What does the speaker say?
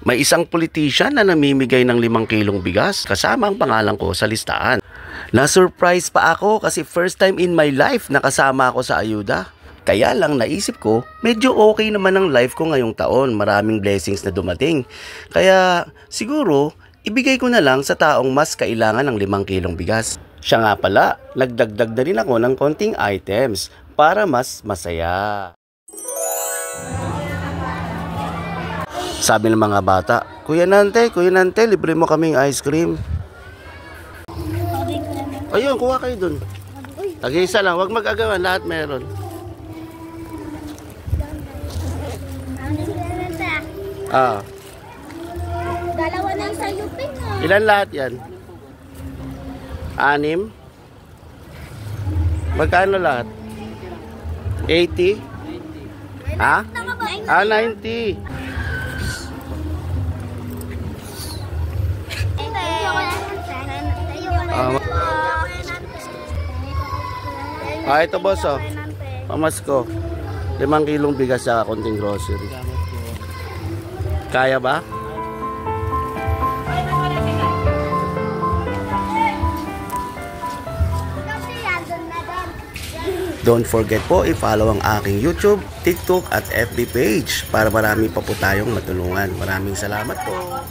May isang politician na namimigay ng 5 kilong bigas kasama ang pangalan ko sa listahan. Na-surprise pa ako kasi first time in my life nakasama ako sa ayuda. Kaya lang naisip ko, medyo okay naman ang life ko ngayong taon. Maraming blessings na dumating. Kaya siguro, ibigay ko na lang sa taong mas kailangan ng 5 kilong bigas. Siya nga pala, nagdagdag na rin ako ng konting items para mas masaya. Sabi ng mga bata, Kuya Nante, libre mo kaming ice cream. Ayun, kuha kayo dun. Tag-isa lang, huwag mag-agawan, lahat meron. Dalawa na yung sa'yo, Ping. Ilan lahat yan? 6? Magkano lahat? 80? Ha? 90. Ito boss, oh. Pamasko. 5 kilong bigas sa konting grocery. Kaya ba? Don't forget po i-follow ang aking YouTube, TikTok at FB page para marami pa po tayong matulungan. Maraming salamat po.